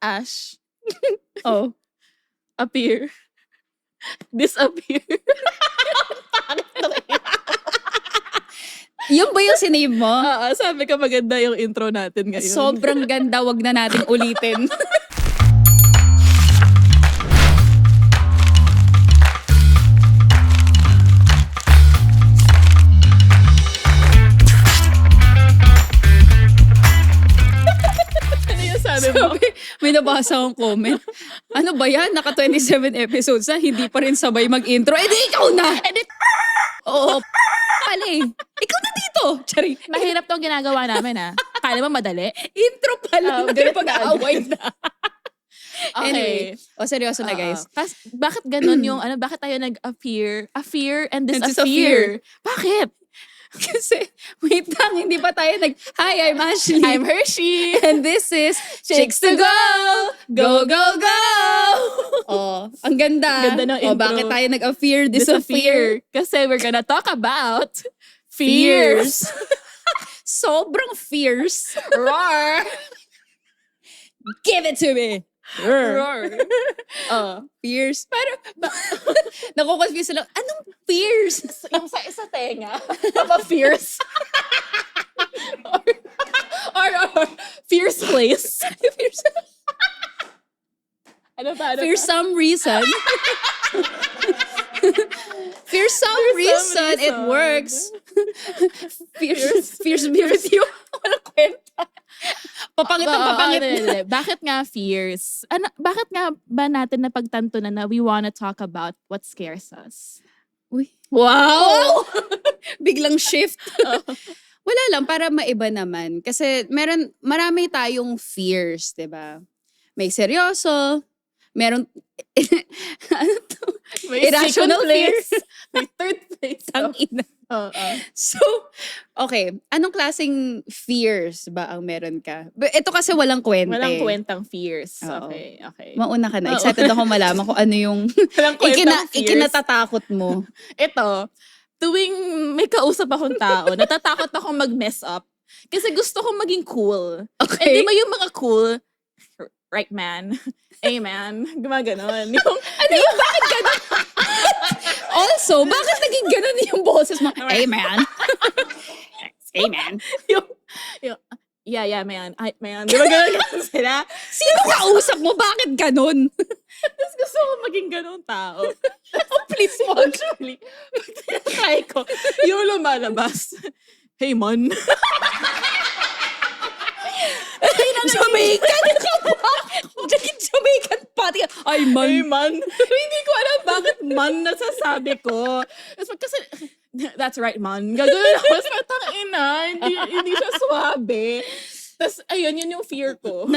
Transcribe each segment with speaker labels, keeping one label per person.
Speaker 1: Ash.
Speaker 2: Oh.
Speaker 1: Appear. Disappear.
Speaker 2: Yung ba yung sinave mo?
Speaker 1: Sabi ka maganda yung intro natin ngayon.
Speaker 2: Sobrang ganda, wag na nating ulitin.
Speaker 1: Sabi,
Speaker 2: may nabasa akong comment. Ano ba yan? Naka 27 episodes na, hindi pa rin sabay mag-intro. Eh di ikaw na! Oo, pala eh. Ikaw na dito! Charing.
Speaker 1: Mahirap tong ginagawa namin Kala mo madali?
Speaker 2: Intro pala.
Speaker 1: Ganun
Speaker 2: pag-aaway na.
Speaker 1: Okay.
Speaker 2: Anyway, seryoso na guys.
Speaker 1: Bakit ganun yung, bakit tayo nag-appear? Appear and
Speaker 2: And
Speaker 1: disappear. Bakit?
Speaker 2: Kasi, wait lang, hindi pa tayo Hi, I'm Ashley.
Speaker 1: I'm Hershey.
Speaker 2: And this is
Speaker 1: Chicks to Go! Go, go, go!
Speaker 2: Oh, ang ganda.
Speaker 1: Ganda ng intro.
Speaker 2: Bakit tayo nag-appear, disappear?
Speaker 1: Kasi we're gonna talk about fears.
Speaker 2: Sobrang fierce.
Speaker 1: Roar!
Speaker 2: Give it to me.
Speaker 1: Roar.
Speaker 2: Fierce. Pero, nakukonfuse sila. Anong fierce?
Speaker 1: Yung sa isa tenga, papa-fierce. or fierce place. Ano ba?
Speaker 2: For some reason. For some reason, it works. Fierce be with you. Walang kwenta. Papangit ang papangit.
Speaker 1: Bakit nga fears? Bakit nga ba natin napagtanto na we wanna talk about what scares us?
Speaker 2: Uy. Wow! Biglang shift. Wala lang, para maiba naman. Kasi marami tayong fears, di ba? May seryoso, meron, ano to?
Speaker 1: May
Speaker 2: Irrational
Speaker 1: place. May third place.
Speaker 2: Ang ina. So, okay. Anong klaseng fears ba ang meron ka? Ito kasi walang kwenta.
Speaker 1: Walang kwentang fears.
Speaker 2: Oo.
Speaker 1: Okay.
Speaker 2: Mauna ka na. Excited ako malaman kung ano yung
Speaker 1: Walang kwentang fears.
Speaker 2: ikinatatakot mo.
Speaker 1: Ito, tuwing may kausap akong tao, natatakot akong mag-mess up. Kasi gusto kong maging cool.
Speaker 2: Okay.
Speaker 1: And di ba yung mga cool, right man, amen, gumaganon.
Speaker 2: Bakit ganun? Also, bakit naging ganun yung boses mo? Hey, man. Hey, man.
Speaker 1: yung, yeah, man. Man. Di ba ganun sila?
Speaker 2: Sino kausap mo? Bakit ganun?
Speaker 1: Tapos gusto ko maging ganun tao. Please, actually. Try ko. Yung lumalabas. Hey, man.
Speaker 2: Jamaican ka ba? Jamaican pati. Ay, man.
Speaker 1: Hey, man. Hindi ko alam bakit man nasasabi ko. Kasi, that's right, man. Gagawin ako. Tapos ina, hindi siya swabe. Tapos, ayun, yun yung fear ko.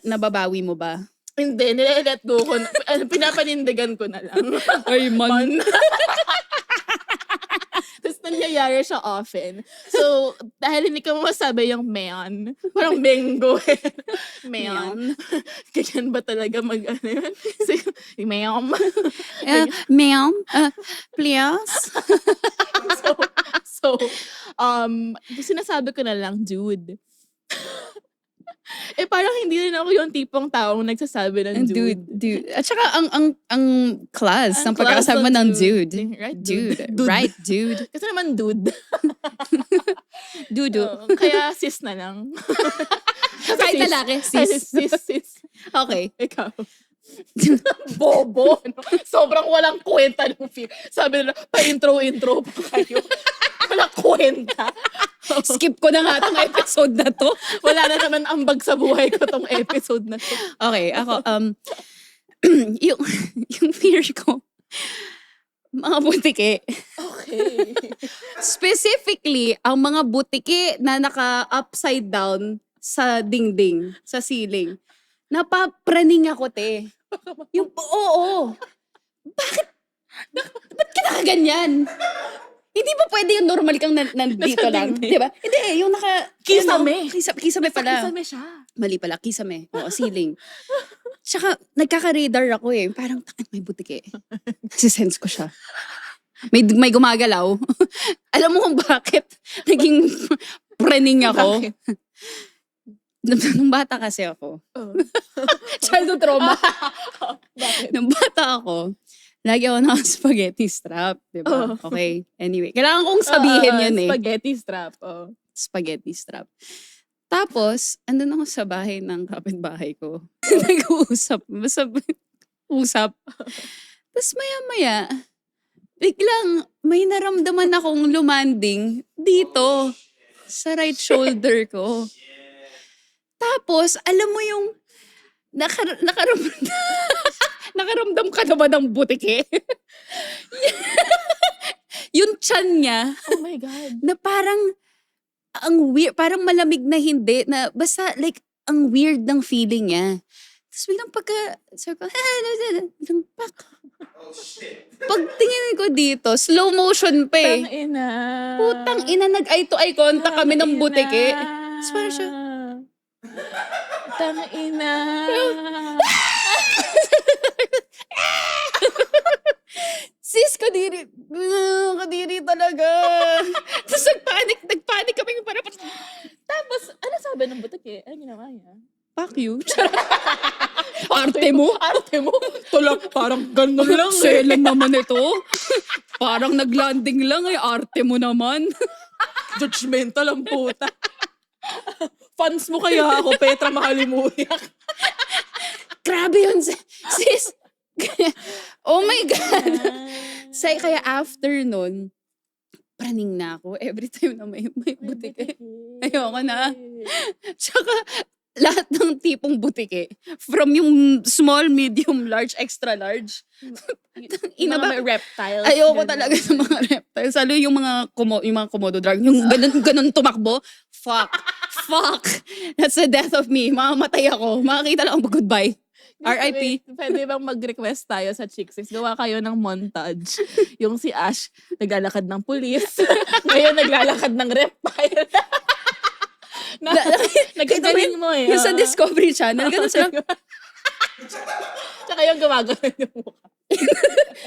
Speaker 2: Nababawi mo ba?
Speaker 1: Hindi, nile-let go ko. Pinapanindigan ko na lang.
Speaker 2: Ay, man.
Speaker 1: Tapos nangyayari siya often. So, dahil hindi ko masabi yung man, parang bingo man. Ganyan ba talaga mag-ano yun? Ma'am.
Speaker 2: Ma'am, please.
Speaker 1: So, sinasabi ko na lang, dude. Parang hindi rin ako yung tipong taong nagsasabi ng dude.
Speaker 2: At saka ang class ng pagkakasama ng dude.
Speaker 1: Right,
Speaker 2: dude. Right, dude.
Speaker 1: Kasi naman dude.
Speaker 2: Dudo.
Speaker 1: Kaya sis na lang.
Speaker 2: Kahit lalaki, sis.
Speaker 1: Sis.
Speaker 2: Okay.
Speaker 1: Ikaw. Bobo. Sobrang walang kwenta ng fear. Sabi nila, pa-intro pa kayo. Walang kwenta.
Speaker 2: Skip ko na nga itong episode na to.
Speaker 1: Wala na naman ambag sa buhay ko tong episode na to.
Speaker 2: Okay, ako, yung fear ko, mga butiki.
Speaker 1: Okay.
Speaker 2: Specifically, ang mga butiki na naka-upside down sa dingding, sa ceiling. Napapraning ako, te. Oo. Bakit ka nakaganyan? Hindi ba pwede yung normal kang nandito lang? Di ba? Hindi, yung
Speaker 1: Kisame.
Speaker 2: Kisame pala.
Speaker 1: Kisame siya.
Speaker 2: Mali pala, kisame. Oo, ceiling. Tsaka, nagkaka-radar ako eh. Parang, may butiki. Nasisense ko siya. May gumagalaw. Alam mo kung bakit naging praning ako?
Speaker 1: Bakit?
Speaker 2: nung bata kasi ako,
Speaker 1: Oh.
Speaker 2: childhood trauma.
Speaker 1: Bakit?
Speaker 2: Nung bata ako, lagi ako naka-spaghetti strap, di ba?
Speaker 1: Oh.
Speaker 2: Okay, anyway. Kailangan kong sabihin yun eh.
Speaker 1: Spaghetti strap. Oh.
Speaker 2: Spaghetti strap. Tapos, andun ako sa bahay ng kapitbahay ko. Nag-uusap. Basta, usap. Tapos maya-maya, biglang may naramdaman akong lumanding dito sa right shoulder ko. Tapos, alam mo yung nakaramdam ka na ba ng butike? Yung tiyan niya,
Speaker 1: Oh my God.
Speaker 2: na parang, ang weird, parang malamig na hindi, na basta like, ang weird ng feeling niya. Tapos biglang sabi ko, biglang pak. Pagtingin ko dito, slow motion pa eh.
Speaker 1: Tangina.
Speaker 2: Putang ina, nag-eye to eye contact kami ng butike. Tapos parang siya,
Speaker 1: Tangina.
Speaker 2: sis, kadiri. Kadiri talaga. Tapos nagpanic kami.
Speaker 1: Tapos, ano sabi ng butike? Ano ginawa niya?
Speaker 2: Fuck you. Arte mo?
Speaker 1: Arte mo? Tulak, parang ganun lang eh.
Speaker 2: Selan naman ito. Parang naglanding lang ay arte mo naman.
Speaker 1: Judgmental ang puta. Fans mo kaya ako, Petra Mahalimuyak.
Speaker 2: Grabe yun, sis. Oh my God. Kaya after nun, praning na ako every time na may butike. Ayoko na. Tsaka, lahat ng tipong butike, from yung small, medium, large, extra large.
Speaker 1: Mga may reptiles.
Speaker 2: Ayoko
Speaker 1: ganun.
Speaker 2: talaga sa mga reptiles. Lalo yung mga Komodo dragon. Yung ganun tumakbo. Fuck. That's the death of me. Mamamatay ako. Makakita lang ako goodbye. RIP.
Speaker 1: Pwede bang mag-request tayo sa Chicksis? Gawa kayo ng montage. Yung si Ash, naglalakad ng pulis. Ngayon, naglalakad ng reptile. Nagkagaling mo eh.
Speaker 2: Yung sa Discovery Channel, ganun sila.
Speaker 1: Tsaka yung gumagano yung mukha.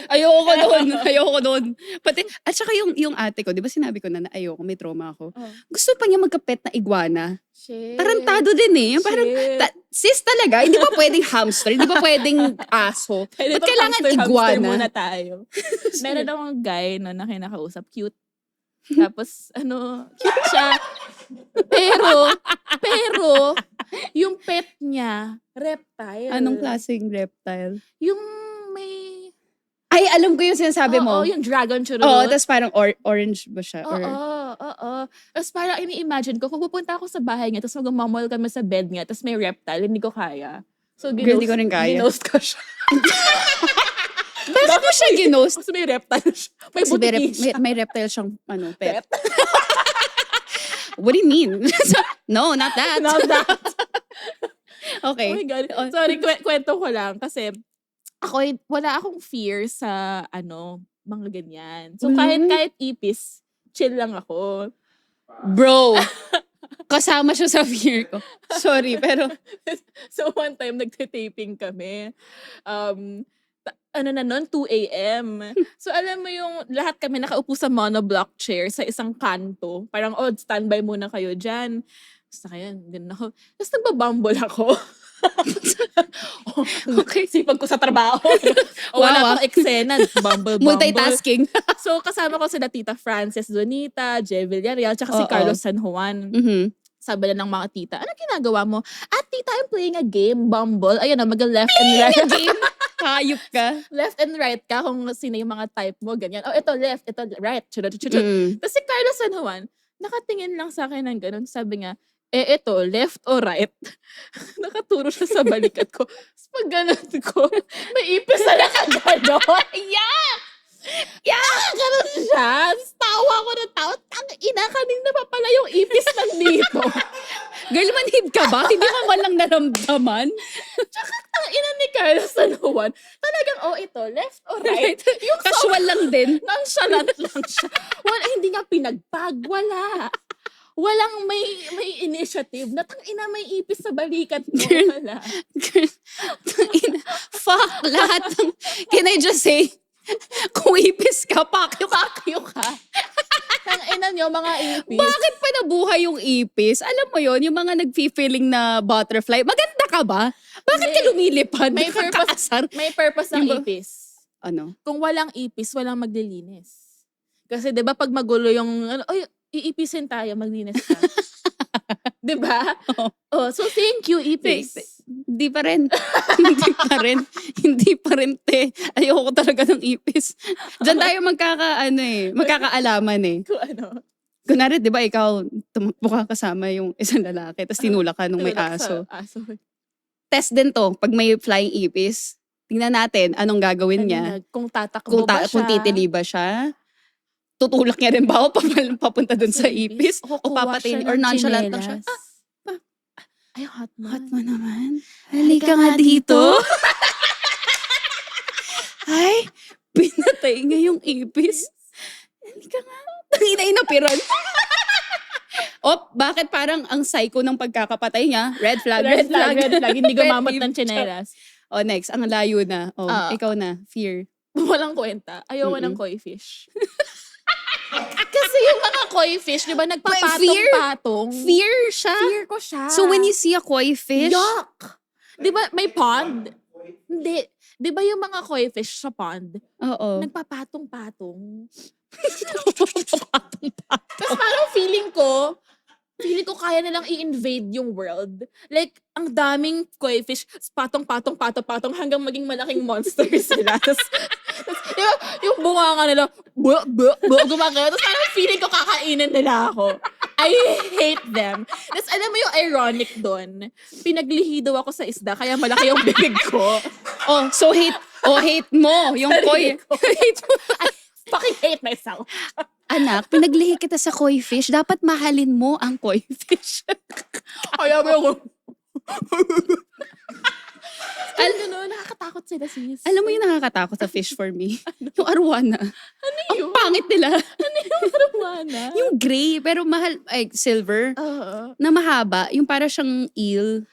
Speaker 2: Ayoko doon. Pati, at saka yung ate ko, di ba sinabi ko na ayoko, may trauma ako.
Speaker 1: Oh.
Speaker 2: Gusto pa niya magkapet na iguana.
Speaker 1: Shit.
Speaker 2: Tarantado din eh. Yung parang,
Speaker 1: Shit.
Speaker 2: sis talaga, hindi ba pwedeng hamster? Hindi ba pwedeng aso?
Speaker 1: Pwede
Speaker 2: Ba't
Speaker 1: bang
Speaker 2: kailangan
Speaker 1: hamster
Speaker 2: iguana?
Speaker 1: muna tayo. Meron akong guy no, na kinakausap. Cute. Tapos, cute siya. Pero, yung pet niya, reptile.
Speaker 2: Anong klaseng reptile?
Speaker 1: Yung may...
Speaker 2: Ay, alam ko yung sinasabi mo.
Speaker 1: Oo, yung dragon churro.
Speaker 2: Oo, tapos parang orange ba siya?
Speaker 1: Oo. Tapos parang ini-imagine ko, kung pupunta ako sa bahay niya, tapos mag-mamall kami sa bed niya, tapos may reptile, hindi ko kaya. So,
Speaker 2: Girl, di ko rin kaya.
Speaker 1: ginost ko siya.
Speaker 2: Bakit mo siya ginost?
Speaker 1: Kasi may reptile siya. May
Speaker 2: Kasi
Speaker 1: butiki siya.
Speaker 2: may reptile siyang pet. What do you mean? No, not that.
Speaker 1: Not that.
Speaker 2: Okay.
Speaker 1: Oh my God. Sorry, kwento ko lang. Kasi, wala akong fear sa, mga ganyan. So, kahit ipis, chill lang ako.
Speaker 2: Bro, kasama siya sa fear ko. Sorry, pero...
Speaker 1: So, one time, nagtitaping kami. 2 a.m. So, alam mo yung lahat kami nakaupo sa monoblock chair sa isang kanto. Parang, standby muna kayo dyan. Basta kaya, ganun ako. Tapos nagbabumble ako. Okay, sipag ko sa trabaho. Wala pang eksena. Bumble.
Speaker 2: Multitasking.
Speaker 1: So, kasama ko sila Tita Frances Donita, Jay Villarreal, tsaka si
Speaker 2: Oo.
Speaker 1: Carlos San Juan.
Speaker 2: Mhm.
Speaker 1: Sabi na ng mga tita, ano ginagawa mo? Tita, I'm playing a game, Bumble. Ayun na, mag-left and right.
Speaker 2: Game? Hayop ka.
Speaker 1: Left and right ka kung sino yung mga type mo, ganyan. Ito left, ito right. Tapos si Carlos San Juan, nakatingin lang sa akin ng ganun. Sabi nga, ito, left or right? Nakaturo siya sa balikat ko. Tapos pag ganun ko, may ipis na nakagano. Ganun siya. Tapos tawa ko ng tawa. Tang-ina, kanina pa pala yung ipis nandito.
Speaker 2: Girl, manhid ka ba? Hindi mo man lang naramdaman?
Speaker 1: Tsaka tang-ina ni Carlos San Juan. Talagang, ito, left or right? Yung
Speaker 2: Casual lang din.
Speaker 1: nonchalant lang siya. Hindi nga pinagpag. Walang may initiative. Natang-ina may ipis sa balikat mo.
Speaker 2: Girl.
Speaker 1: Wala.
Speaker 2: Girl, fuck lahat ng... Can I just say, kung ipis ka, pakyo ka.
Speaker 1: Pakyo ka. Tang-ina nyo, mga ipis.
Speaker 2: Bakit pa nabuhay yung ipis? Alam mo yon, yung mga nagfi-feeling na butterfly. Maganda ka ba? Bakit ka
Speaker 1: Hindi.
Speaker 2: lumilipad?
Speaker 1: May purpose.
Speaker 2: Nakakaasar.
Speaker 1: May purpose ng
Speaker 2: Yung ba-
Speaker 1: ipis.
Speaker 2: Ano?
Speaker 1: Kung walang ipis, walang maglilinis. Kasi 'di ba pag magulo yung oy, iipisin tayo, maglinis ka. 'Di ba? Oh, so thank you ipis.
Speaker 2: Hindi pa rin. Hindi pa rin. Hindi pa rin, te. Ayoko talaga ng ipis. Diyan tayo magkakaalaman eh.
Speaker 1: Kung ano.
Speaker 2: Kunwari, di ba, ikaw, tumakbo ka kasama yung isang lalaki, tapos tinulak ka nung may
Speaker 1: Tulak
Speaker 2: aso.
Speaker 1: sa aso.
Speaker 2: Test din to, pag may flying ipis, tingnan natin anong gagawin niya.
Speaker 1: Kung tatakbo ba siya?
Speaker 2: Kung titili ba siya, tutulak niya rin ba o papunta dun sa ipis? O
Speaker 1: kukuha
Speaker 2: papatayin,
Speaker 1: siya
Speaker 2: or
Speaker 1: ng
Speaker 2: nonchalant lang siya.
Speaker 1: tsinelas. Ay, hot man.
Speaker 2: Hot mo naman. Halika nga dito. Ay, pinatay nga yung ipis. Halika nga. Tangina, inapiran. Op, bakit parang ang psycho ng pagkakapatay niya? Red flag, red flag.
Speaker 1: Red flag. Hindi
Speaker 2: Pet
Speaker 1: gumamot
Speaker 2: peeve.
Speaker 1: ng tsinelas.
Speaker 2: O, next, ang layo na. O, ikaw na. Fear.
Speaker 1: Walang kwenta. Ayoko ng koi fish. Kasi yung mga koi fish, di ba, nagpapatong-patong.
Speaker 2: Fear siya?
Speaker 1: Fear ko siya.
Speaker 2: So, when you see a koi fish,
Speaker 1: yuck! Di ba, may pond? Hindi. Di ba yung mga koi fish sa pond,
Speaker 2: oo.
Speaker 1: nagpapatong-patong? Tapos parang feeling ko kaya nilang i-invade yung world. Like, ang daming koi fish, patong-patong hanggang maging malaking monster sila. Tapos yung bunganga nila, gumagano. Tapos parang feeling ko kakainin nila ako. I hate them. Tapos alam mo yung ironic doon, pinaglihi daw ako sa isda, kaya malaki yung bibig ko.
Speaker 2: Oh, so hate mo yung koi. Hate mo.
Speaker 1: I fucking hate myself.
Speaker 2: Anak, pinaglihi kita sa koi fish. Dapat mahalin mo ang koi fish.
Speaker 1: Kaya mo yung... nakakatakot sila, sis.
Speaker 2: Alam mo yung nakakatakot sa fish for me? Yung arwana.
Speaker 1: Ano yun?
Speaker 2: Ang pangit nila.
Speaker 1: Ano yung arwana?
Speaker 2: Yung gray, pero mahal, silver, na mahaba. Yung para siyang eel.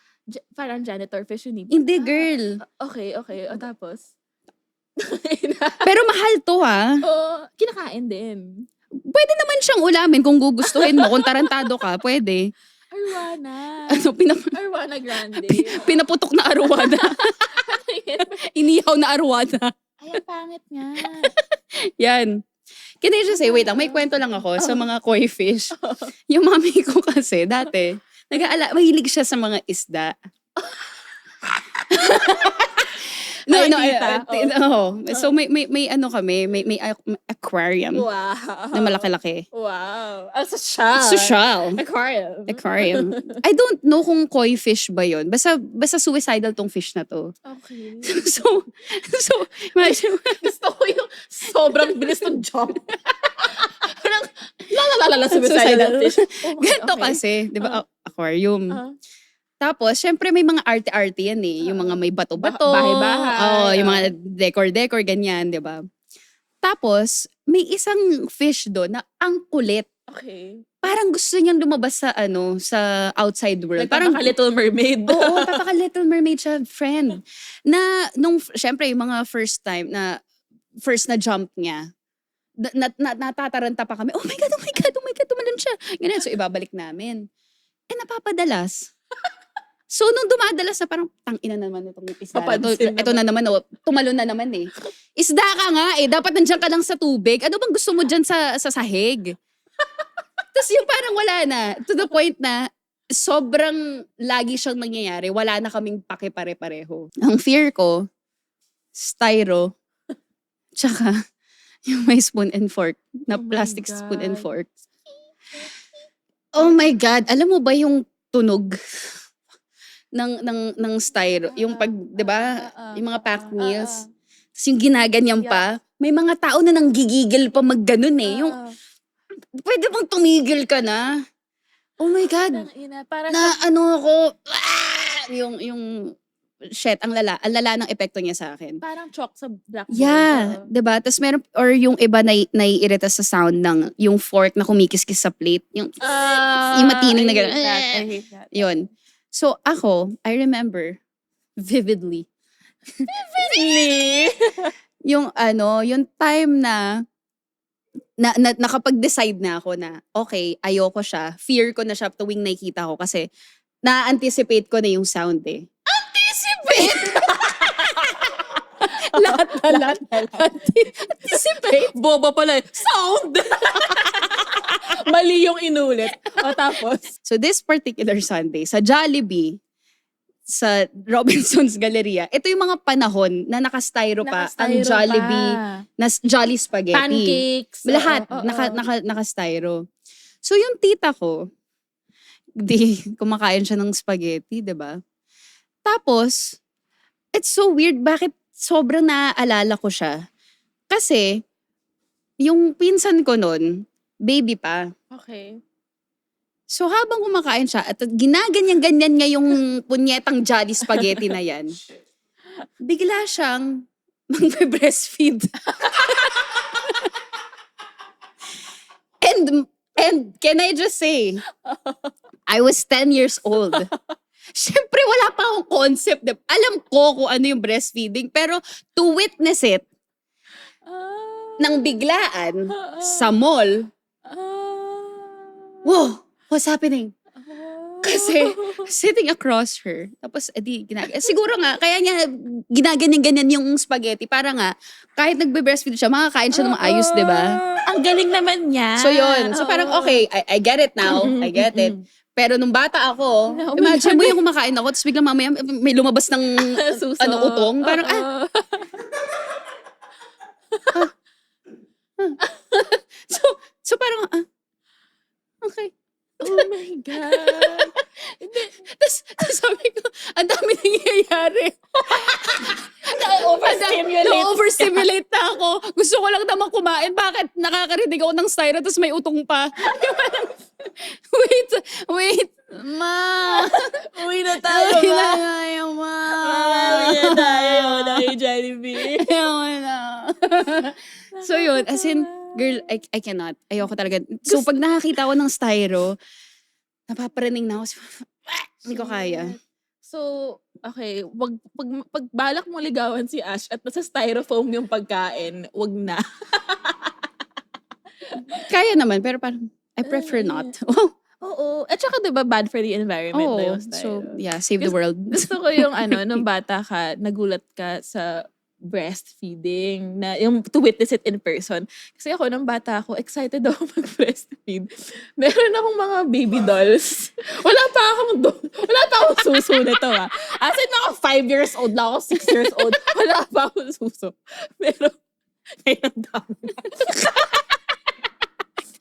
Speaker 1: Parang janitor fish yun.
Speaker 2: Hindi, girl.
Speaker 1: Okay. O tapos?
Speaker 2: Pero mahal to, ha?
Speaker 1: Kinakain din.
Speaker 2: Pwede naman siyang ulamin kung gugustuhin mo. Kung tarantado ka, pwede.
Speaker 1: Arwana. Arwana grande.
Speaker 2: Pinaputok na arwana. Inihaw na arwana.
Speaker 1: Ay, ang pangit nga.
Speaker 2: Yan. Can I just say, wait lang, may kwento lang ako sa mga koi fish. Yung mami ko kasi, dati, mahilig siya sa mga isda. No. So may ano kami, may aquarium.
Speaker 1: Wow.
Speaker 2: Na malaki-laki.
Speaker 1: Wow. Social.
Speaker 2: Social.
Speaker 1: Aquarium.
Speaker 2: I don't know kung koi fish ba yun. Basta suicidal tong fish na to.
Speaker 1: Okay.
Speaker 2: So imagine.
Speaker 1: Gusto ko yung sobrang bilis ng jump. Parang, suicidal fish.
Speaker 2: Ganito kasi, di ba, aquarium. Tapos, syempre may mga arte-arte yan eh. Yung mga may bato-bato.
Speaker 1: Bahay-bahay.
Speaker 2: Yung mga decor-decor, ganyan, di ba? Tapos, may isang fish doon na ang kulit.
Speaker 1: Okay.
Speaker 2: Parang gusto niyang lumabas sa sa outside world. Parang
Speaker 1: Little Mermaid.
Speaker 2: Oo, Little Mermaid siya, friend. Na, syempre, yung mga first na jump niya, natataranta pa kami, oh my God, tumalon siya. Ganyan, so ibabalik namin. Napapadalas. So, nung dumadalas na parang, tangina naman itong isda. Ito na naman, tumalon na naman eh. Isda ka nga eh, dapat nandiyan ka lang sa tubig. Ano bang gusto mo dyan sa sahig? Tapos yung parang wala na, to the point na, sobrang lagi siyang nangyayari, wala na kaming pare-pareho. Ang fear ko, styro, tsaka yung may spoon and fork, na plastic spoon and fork. Oh my God, alam mo ba yung tunog ng styro, yung pag, 'di ba, yung mga packed meals. Tapos yung ginaganyan pa, may mga tao na nanggigigil pa magganon eh. Yung pwede bang tumigil ka na? Oh my God. Yung shit, ang lala ng epekto niya sa akin.
Speaker 1: Parang chalk sa blackboard.
Speaker 2: Yeah, 'di ba? Tapos meron, or yung iba naiirita sa sound ng yung fork na kumikiskis sa plate, yung matining na gano'n.
Speaker 1: I hate that.
Speaker 2: Yun. So ako, I remember vividly. Yung time na nakapag-decide na ako na, okay, ayoko siya. Fear ko na siya tuwing nakikita ko kasi na-anticipate ko na yung sound eh.
Speaker 1: Anticipate!
Speaker 2: lahat.
Speaker 1: Anticipate? Boba pala eh. Sound! Mali yung inulit. O tapos?
Speaker 2: So this particular Sunday, sa Jollibee, sa Robinson's Galleria, ito yung mga panahon na naka-styro pa ang
Speaker 1: Naka-styro
Speaker 2: Jollibee,
Speaker 1: pa.
Speaker 2: na Jolly Spaghetti.
Speaker 1: Pancakes.
Speaker 2: Lahat,
Speaker 1: Oo, oo.
Speaker 2: naka-styro. So yung tita ko, kumakain siya ng spaghetti, 'di ba? Tapos, it's so weird, bakit sobrang naaalala ko siya? Kasi, yung pinsan ko nun, baby pa.
Speaker 1: Okay.
Speaker 2: So habang kumakain siya at ginaganyan-ganyan nga yung punyetang Jolly Spaghetti na yan, bigla siyang magbe-breastfeed. And can I just say, I was 10 years old. Siyempre wala pa akong concept. Alam ko kung ano yung breastfeeding, pero to witness it nang biglaan sa mall, wow, what's happening? Kasi, sitting across her, tapos, siguro nga, kaya niya ginaganyan-ganyan yung spaghetti, para nga, kahit nagbe-breastfeed siya, makakain siya ng maayos, di ba?
Speaker 1: Ang galing naman niya.
Speaker 2: So, yun. So, parang, okay, I get it now. I get it. Pero nung bata ako, imagine mo yung kumakain ako, tapos biglang mamaya may lumabas ng
Speaker 1: Suso.
Speaker 2: utong. Parang, so parang, okay.
Speaker 1: Oh my God.
Speaker 2: Tapos sabi ko, ang dami nangyayari. Na-overstimulate na ako. Gusto ko lang naman kumain. Bakit? Nakakarinig ako ng styro tapos may utong pa. Wait. Ma.
Speaker 1: Uwi na tayo,
Speaker 2: Uwi
Speaker 1: ma.
Speaker 2: na tayo, ma.
Speaker 1: Uwi na tayo. Dahil Jollibee.
Speaker 2: Ayoko na. So yun, as in, girl, I cannot. Ayoko talaga. So pag nakakita ko ng styro, napaparaning na ako. Hindi ko kaya.
Speaker 1: So, okay, pag balak mo ligawan si Ash at nasa styrofoam yung pagkain, wag na.
Speaker 2: Kaya naman, pero parang, I prefer not.
Speaker 1: Oo. At saka diba bad for the environment na yung styro.
Speaker 2: So, yeah, save the world.
Speaker 1: Gusto ko yung nung bata ka, nagulat ka sa breastfeeding, na yung to witness it in person. Kasi ako, nung bata ako, excited ako mag-breastfeed. Meron akong mga baby dolls. Wala pa akong suso nito As in, ako 5 years old na ako, 6 years old. Wala pa akong suso. Pero, ngayon ang dami na.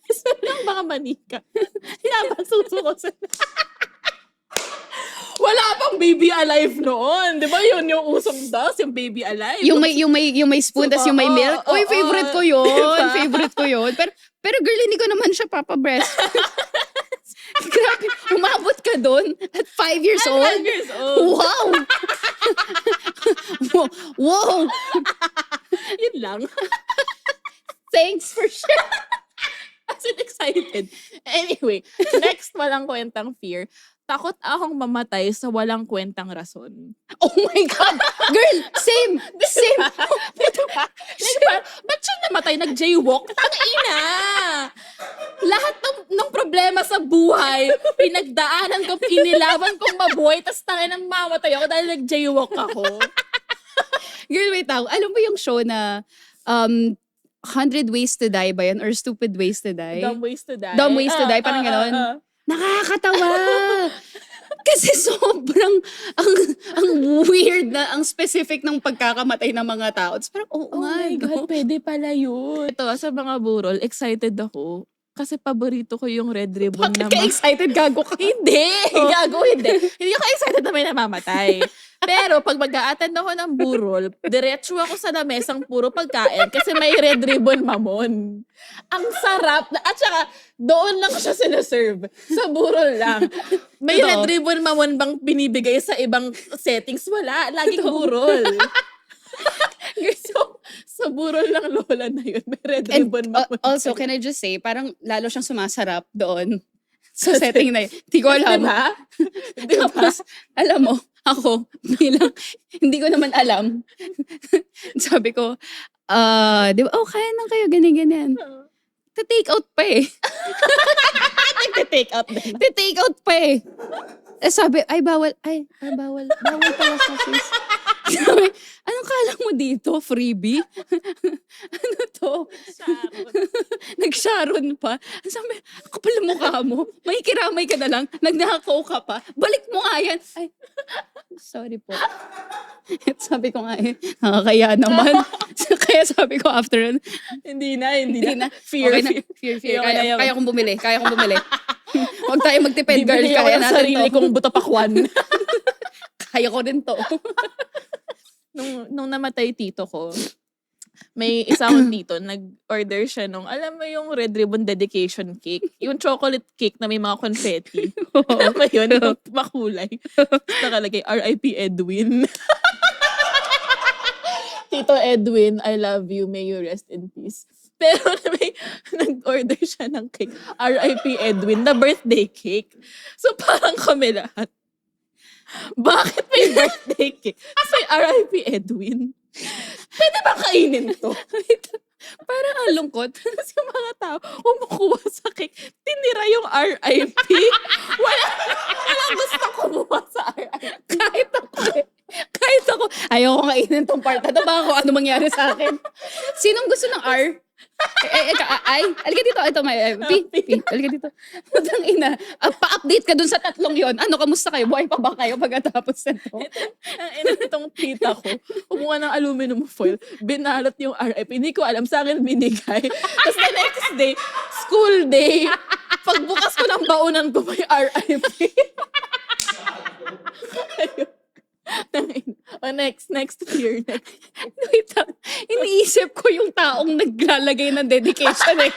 Speaker 1: Isa lang mga manika. Hinabang suso ko sa... Wala pang baby alive noon. Di ba yun yung usong dolls, yung baby alive?
Speaker 2: Yung may spoon, tas yung may milk. Uy, favorite ko yun.
Speaker 1: Diba?
Speaker 2: Favorite ko yun. Pero girl, hindi ko naman siya papa-breast. Grabe, umabot ka doon at 5 years old?
Speaker 1: 5 years old.
Speaker 2: Wow! Wow!
Speaker 1: Yun lang.
Speaker 2: Thanks for sharing.
Speaker 1: As in, excited. Anyway, next walang kwentang fear. Takot akong mamatay sa walang kwentang rason.
Speaker 2: Oh my God! Girl, same! Same!
Speaker 1: Diba? Ba't siya namatay? Nag-jaywalk? Tangina! Lahat ng problema sa buhay, pinagdaanan ko, inilaban kong mabuhay, tas tangin mamatay ako dahil nag-jaywalk ako.
Speaker 2: Girl, wait ako. Alam mo yung show na 100 Ways to Die ba yan? Or Stupid Ways to Die?
Speaker 1: Dumb Ways to Die.
Speaker 2: Dumb Ways to Die, parang ganon. Nakakatawa. Kasi sobrang ang weird na, ang specific ng pagkakamatay ng mga tao. It's parang,
Speaker 1: Oh my God, pwede pala yun. Ito, sa mga burol, excited ako. Kasi paborito ko yung red ribbon
Speaker 2: Bakit
Speaker 1: na
Speaker 2: ka excited? Gago ka.
Speaker 1: Hindi! Gago, hindi. Hindi ako excited na may namamatay. Pero pag mag-a-attend ako ng burol, diretso ako sa lamesang puro pagkain kasi may red ribbon mamon. Ang sarap. At saka, doon lang siya sinaserve. Sa burol lang. May red ribbon mamon bang binibigay sa ibang settings? Wala. Laging burol. So, sa burol lang lola na yun. May red ribbon mamon.
Speaker 2: Also, can I just say, parang lalo siyang sumasarap doon sa setting na yun. Hindi ko alam.
Speaker 1: Diba? Diba?
Speaker 2: Tapos, alam mo, ako, bilang, hindi ko naman alam. Sabi ko, di ba, kaya nang kayo, ganyan-ganyan. Te-take out pa eh.
Speaker 1: Nagte-take out din.
Speaker 2: Te-take out pa eh. Sabi, bawal pala sa sis. Sabi, anong kala mo dito? Freebie? Ano to? Nag-Sharon pa. Sabi, kapal ang mukha mo. May kiramay ka na lang. Nagnakaw ka pa. Balik mo nga yan. Ay, sorry po. Sabi ko nga nakakaya naman. Kaya sabi ko after nun,
Speaker 1: Hindi na.
Speaker 2: Fear.
Speaker 1: Okay na yun.
Speaker 2: Kaya kong bumili. Huwag tayo magtipid, girl.
Speaker 1: Bibili ako
Speaker 2: Kaya
Speaker 1: ng
Speaker 2: natin
Speaker 1: sarili
Speaker 2: to.
Speaker 1: kong buto pakwan.
Speaker 2: Kaya ko rin to.
Speaker 1: nung namatay tito ko, may isang tito, nag-order siya nung, alam mo yung red ribbon dedication cake? Yung chocolate cake na may mga confetti. Alam mo yun? Yung makulay. Nakalagay, R.I.P. Edwin. Tito Edwin, I love you. May you rest in peace. Pero may nag-order siya ng cake. R.I.P. Edwin, na birthday cake. So parang kami lahat. Bakit may birthday cake? Kasi R.I.P. Edwin. Pwede ba kainin to?
Speaker 2: Parang ang lungkot.
Speaker 1: Kasi yung mga tao, kumukuha sa cake, tinira yung R.I.P. Walang gusto kumuha sa R.I.P.
Speaker 2: Kahit ako, ayoko kainin tong part na to. Baka kung ano mangyari sa akin. Sinong gusto ng R? Alika dito. Ito, may P. Alika dito. Putang ina. Pa-update ka dun sa tatlong yon. Ano, kamusta kayo? Buhay pa ba kayo pagkatapos nito?
Speaker 1: Ang ina nitong tita ko, kumuha ng aluminum foil, binalot yung RIP. Hindi ko alam, sa akin binigay. Tapos the next day, school day, pagbukas ko ng baunan ko, may RIP. Ayun. Next year.
Speaker 2: Wait lang. Iniisip ko yung taong naglalagay ng dedication eh.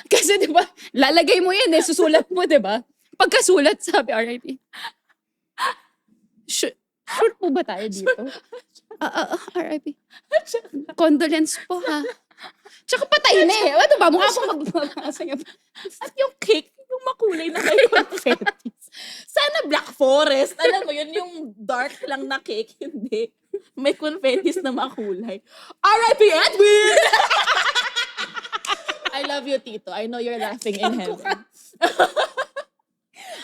Speaker 2: Kasi di ba, lalagay mo yan eh, susulat mo, di ba? Pagkasulat, sabi RIP. Sure po ba tayo dito? RIP. Condolence po ha. Tsaka patay na eh. Ano ba? Mukha pong magbabasa niya.
Speaker 1: At yung cake, yung makulay na may confettis. Sana Black Forest. Alam mo yun, yung dark lang na cake. Hindi. May confettis na makulay. R.I.P. Edwin! I love you, Tito. I know you're laughing in heaven.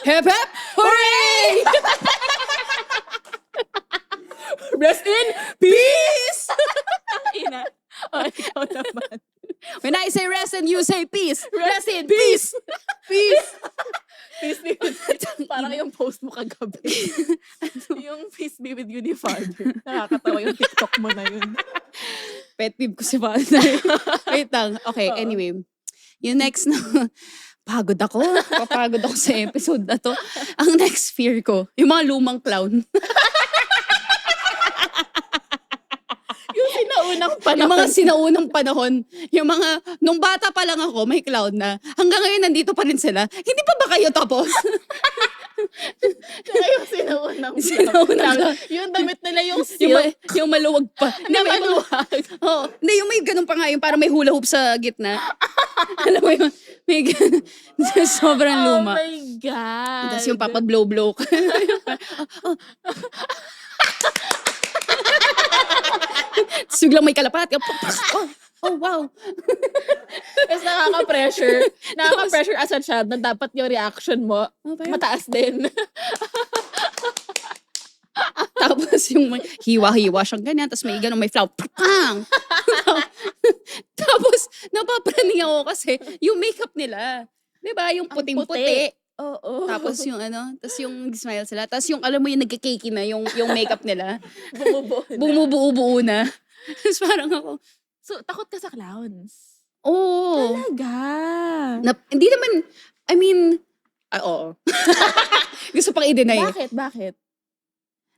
Speaker 2: Hep hep! Hooray!
Speaker 1: Rest in peace! Ina. O, ikaw naman.
Speaker 2: When I say rest and you say peace.
Speaker 1: Rest in peace!
Speaker 2: Peace!
Speaker 1: Peace be with you. Parang yung post mo kagabi. Yung peace be with you ni Father. Nakakatawa yung TikTok mo na yun.
Speaker 2: Pet peeve ko si Father. Wait lang. Okay, anyway. Yung next na, papagod ako sa episode na to. Ang next fear ko, yung mga lumang clown.
Speaker 1: Yung sinaunang panahon.
Speaker 2: Yung mga sinaunang panahon. Yung mga, nung bata pa lang ako, may clown na. Hanggang ngayon, nandito pa rin sila. Hindi pa ba kayo tapos?
Speaker 1: Saka yung sinaunang
Speaker 2: Sinaunang.
Speaker 1: yung damit nila yung silk.
Speaker 2: Yung maluwag pa.
Speaker 1: Na maluwag.
Speaker 2: Oo. Hindi, yung may ganun pa nga, yung parang may hula hoop sa gitna. Alam mo yun? May ganun. Sobrang luma.
Speaker 1: Oh my God.
Speaker 2: Tapos yung papag-blow-blow ka. Tapos biglang may kalapat. Oh, wow.
Speaker 1: Tapos nakaka-pressure. Nakaka-pressure as a child na dapat yung reaction mo mataas din.
Speaker 2: Tapos yung may hiwa-hiwa siyang ganyan. Tapos may ganun, may flower. Pang! Tapos napapraning ako kasi yung makeup nila. Diba? Yung puting-puti.
Speaker 1: Oo.
Speaker 2: Tapos yung tapos yung smile sila. Tapos yung alam mo yung nagkakakey na yung makeup nila.
Speaker 1: Bumubuo na.
Speaker 2: Bumubuo-buo na. Tapos parang ako,
Speaker 1: So, takot ka sa clowns?
Speaker 2: oo.
Speaker 1: Talaga?
Speaker 2: Hindi naman, I mean, oo. Gusto pang i-deny.
Speaker 1: Bakit?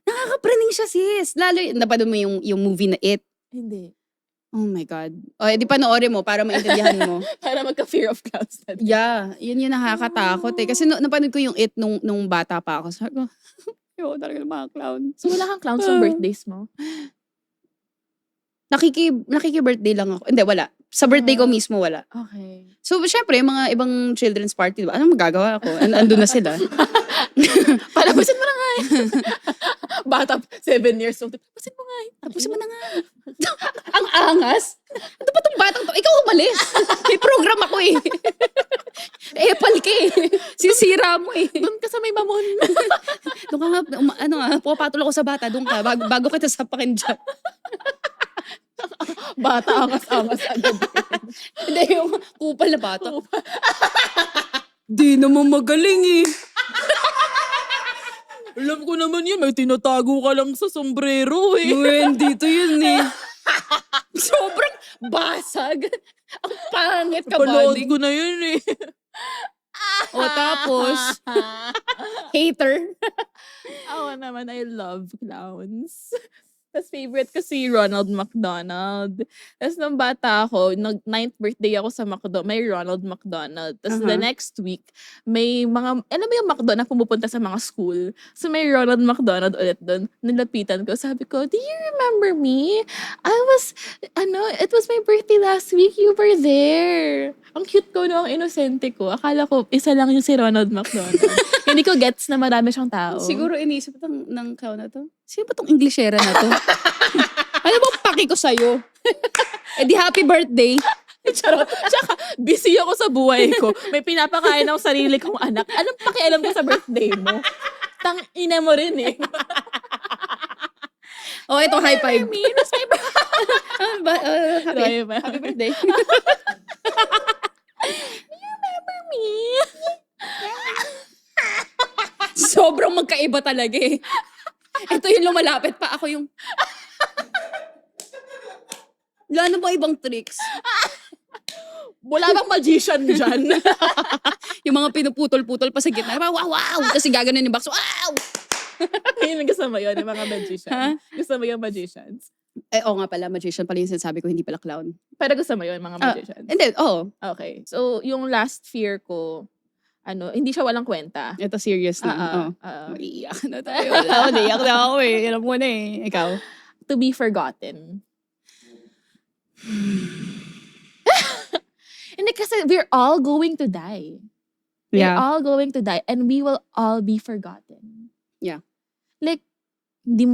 Speaker 2: Nakakapraning siya, sis. Lalo, napanood mo yung movie na It.
Speaker 1: Hindi.
Speaker 2: Oh my God. O, di panoorin mo para maintindihan mo.
Speaker 1: Para magka-fear of clowns na din.
Speaker 2: Yeah, yun yung nakakatakot eh. Kasi napanood ko yung It nung bata pa ako. Sabi ko, yo, talaga ng mga clown.
Speaker 1: So, wala kang clowns sa birthdays mo?
Speaker 2: Nakiki-birthday lang ako. Hindi, wala. Sa birthday ko mismo, wala.
Speaker 1: Okay.
Speaker 2: So, syempre, mga ibang children's party, diba? Anong magagawa ako? Andun na sila.
Speaker 1: Palabasin mo na nga eh. Bata, 7 years old. Tapusin mo nga eh.
Speaker 2: Tapusin mo na nga. Ang angas. Ano ba tong batang to? Ikaw umalis. May program ako eh. Epal ka eh. Sisira mo eh.
Speaker 1: Doon ka sa may mamon.
Speaker 2: Doon ka nga, pupapatol ako sa bata. Doon ka, bago kita sapakin dyan.
Speaker 1: Bata angas-angas agad.
Speaker 2: Hindi, yung kupal na bata. Di naman magaling eh.
Speaker 1: Alam ko naman yun, may tinatago ka lang sa sombrero eh.
Speaker 2: Dito yun eh. Sobrang basag. Ang pangit ka,
Speaker 1: Panood
Speaker 2: buddy.
Speaker 1: ko na yun eh.
Speaker 2: O tapos, hater.
Speaker 1: Ako naman, I love clowns. Tapos favorite ko si Ronald McDonald. Tapos nung bata ako, 9th birthday ako sa McDo, may Ronald McDonald. Tapos the next week, may mga, alam mo yung McDo na pumupunta sa mga school? So may Ronald McDonald ulit doon. Nilapitan ko, sabi ko, do you remember me? It was my birthday last week, you were there. Ang cute ko no, ang inosente ko. Akala ko, isa lang yung si Ronald McDonald. Hindi ko gets na marami siyang tao.
Speaker 2: Siguro inisip ng clown na to. Sino ba tong Englishera na to? Ano bang paki ko sa'yo? Di happy birthday.
Speaker 1: Charot. Tsaka, busy ako sa buhay ko. May pinapakain ako sarili kong anak. Anong pakialam ko sa birthday mo? Tang-ina mo rin eh.
Speaker 2: Oh, ito high five.
Speaker 1: Happy
Speaker 2: Happy birthday.
Speaker 1: Remember me?
Speaker 2: Sobrang magkaiba talaga eh. Ito yung lumalapit pa. Ako yung... Wala na ba ibang tricks?
Speaker 1: Wala bang magician dyan?
Speaker 2: Yung mga pinuputol-putol pa sa gitna. Wow, wow! Tapos gaganon yung box. Wow!
Speaker 1: Yun, gusto mo yun, yung mga magician.
Speaker 2: Ha?
Speaker 1: Gusto mo yung magicians.
Speaker 2: Oo nga pala, magician pala yung sinasabi ko, hindi pala clown.
Speaker 1: Pero gusto mo yun, mga magicians.
Speaker 2: Hindi, oo.
Speaker 1: Okay. So, yung last fear ko, hindi siya walang kwenta.
Speaker 2: Ito serious na. Iiyak na tayo. Iiyak na ako eh. Alam mo na eh. Ikaw?
Speaker 1: To be forgotten. Hindi kasi we're all going to die. We're all going to die and we will all be forgotten.
Speaker 2: Yeah.
Speaker 1: Like, hindi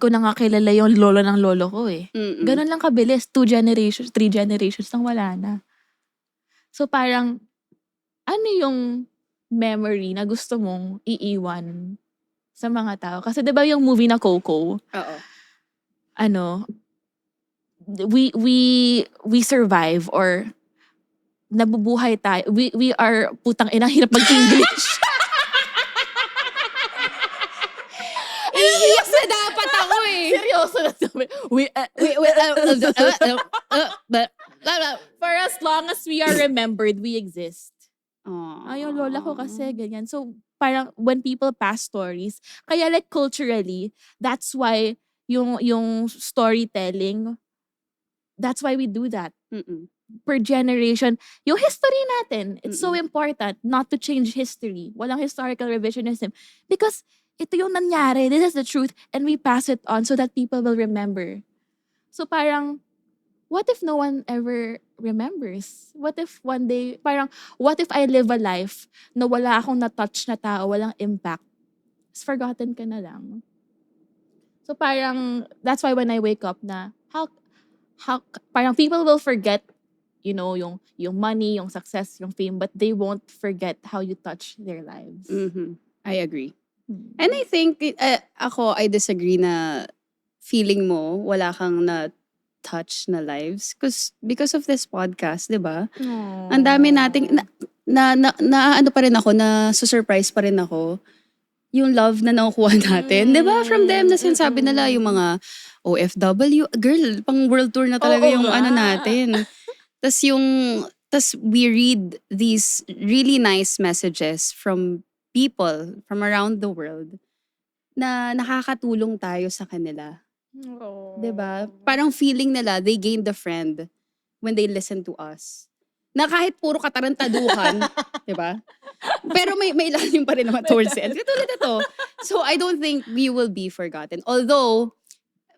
Speaker 1: ko na nga kilala yung lolo ng lolo ko eh. Ganun lang kabilis. 2 generations, 3 generations nang wala na. So parang, ano yung memory na gusto mong iiwan sa mga tao? Kasi diba yung movie na Coco?
Speaker 2: Oo.
Speaker 1: We survive or nabubuhay tayo. We are, putang ina, hirap mag-English.
Speaker 2: Iiyak na dapat ako eh.
Speaker 1: Seryoso na sabi. For as long as we are remembered, we exist. Yung lola ko kasi ganyan. So, parang when people pass stories, kaya like culturally, that's why yung storytelling, that's why we do that. Per generation. Yung history natin, it's so important not to change history. Walang historical revisionism. Because ito yung nangyari, this is the truth, and we pass it on so that people will remember. So parang, what if no one ever remembers? What if one day, what if I live a life na wala akong na-touch na tao, walang impact? It's forgotten ka na lang. So parang, that's why when I wake up na, parang people will forget, yung money, yung success, yung fame, but they won't forget how you touch their lives.
Speaker 2: I agree. And I think, I disagree na feeling mo, wala kang na-touch na lives. Because of this podcast, di ba? Ang dami nating, ano pa rin ako, na-surprise pa rin ako, yung love na nakukuha natin. Di ba? From them, na sinasabi nila, yung mga OFW, girl, pang world tour na talaga yung natin. Tas we read these really nice messages from people from around the world na nakakatulong tayo sa kanila. Diba? Parang feeling nila, they gained a friend when they listen to us. Na kahit puro katarantaduhan, diba? Pero may ilalim pa rin naman towards the end. Katulad ito. So I don't think we will be forgotten. Although,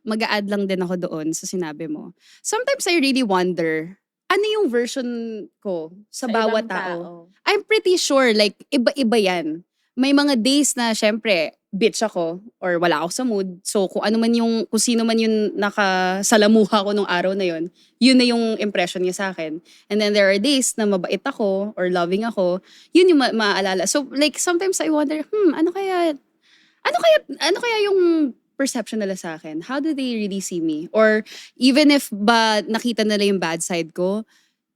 Speaker 2: mag-a-add lang din ako doon sa sinabi mo. Sometimes I really wonder, ano yung version ko sa bawat tao? I'm pretty sure, like, iba-iba yan. May mga days na, syempre, bitch ako or wala ako sa mood. So kung sino man yung nakasalamuha ko nung araw na yun na yung impression niya sa akin. And then there are days na mabait ako or loving ako, yun yung maaalala. So like sometimes I wonder, ano kaya yung perception nila sa akin? How do they really see me? Or even if ba nakita nila yung bad side ko,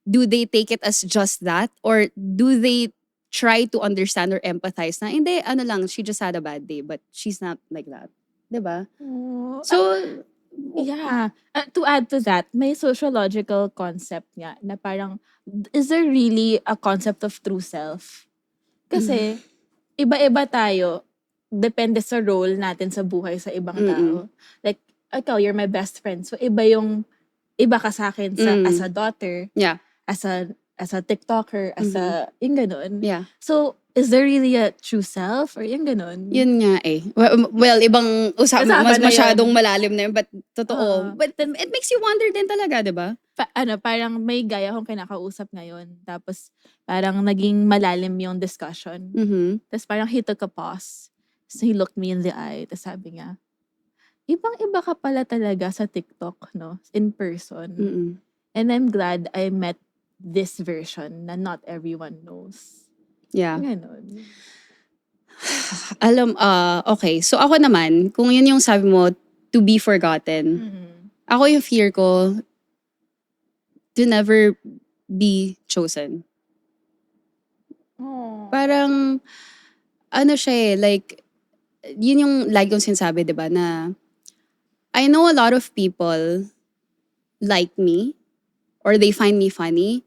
Speaker 2: do they take it as just that? Or do they try to understand or empathize na, hindi, she just had a bad day, but she's not like that. Diba?
Speaker 1: Oh,
Speaker 2: So,
Speaker 1: yeah. To add to that, may sociological concept nga na parang, is there really a concept of true self? Kasi, iba-iba tayo, depende sa role natin sa buhay sa ibang tao. Like, ikaw, you're my best friend. So, iba ka sa akin as a daughter,
Speaker 2: yeah.
Speaker 1: as a TikToker, as a, yung ganun.
Speaker 2: Yeah.
Speaker 1: So, is there really a true self? Or yung ganun?
Speaker 2: Yun nga eh. Well, ibang
Speaker 1: Usapan
Speaker 2: mas
Speaker 1: na yun.
Speaker 2: masyadong malalim na yun, but totoo. But it makes you wonder din talaga, di ba?
Speaker 1: Parang may gaya akong kinakausap ngayon. Tapos, parang naging malalim yung discussion. Tapos parang he took a pause. So he looked me in the eye. Tapos sabi niya, ibang-iba ka pala talaga sa TikTok, no? In person. And I'm glad I met this version na not everyone knows.
Speaker 2: Yeah.
Speaker 1: Ganon.
Speaker 2: Okay. So ako naman, kung yun yung sabi mo, to be forgotten, ako yung fear ko, to never be chosen.
Speaker 1: Oh.
Speaker 2: Parang, siya like, yun yung lagi kong sinasabi, di ba, na I know a lot of people like me, or they find me funny,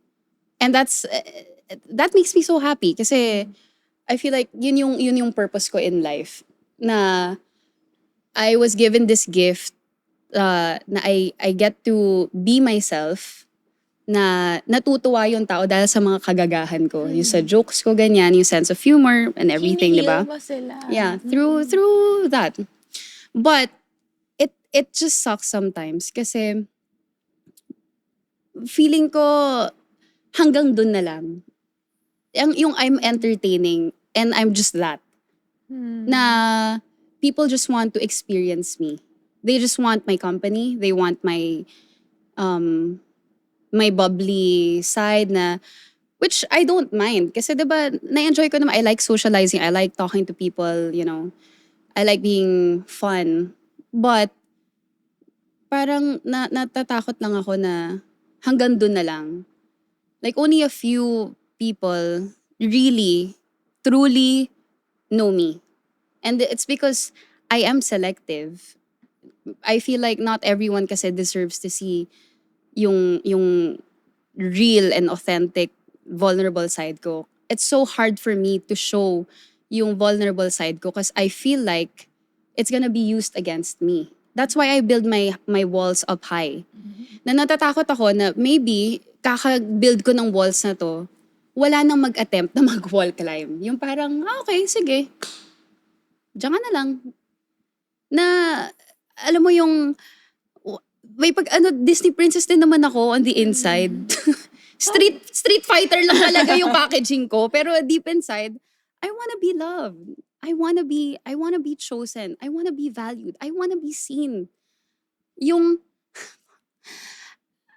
Speaker 2: and that makes me so happy kasi I feel like yun yung purpose ko in life, na I was given this gift na I get to be myself, na natutuwa yung tao dahil sa mga kagagahan ko, yung sa jokes ko, ganyan, yung sense of humor and everything, di ba?
Speaker 1: Hinihil mo sila.
Speaker 2: Yeah, through that. But it just sucks sometimes kasi feeling ko hanggang dun na lang. Yung I'm entertaining and I'm just that. Na people just want to experience me. They just want my company. They want my bubbly side na, which I don't mind. Kasi diba, na-enjoy ko naman. I like socializing. I like talking to people, you know. I like being fun. But parang natatakot lang ako na hanggang dun na lang. Like only a few people really, truly know me. And it's because I am selective. I feel like not everyone kasi deserves to see yung real and authentic vulnerable side ko. It's so hard for me to show yung vulnerable side ko because I feel like it's gonna be used against me. That's why I build my walls up high. Na natatakot ako na maybe kaka-build ko ng walls na to, wala nang mag-attempt na mag-wall climb. Yung parang, okay, sige. Diyan ka na lang. Na, alam mo yung, may Disney princess din naman ako on the inside. Street fighter lang talaga yung packaging ko. Pero deep inside, I wanna be loved. I wanna be chosen. I wanna be valued. I wanna be seen. Yung,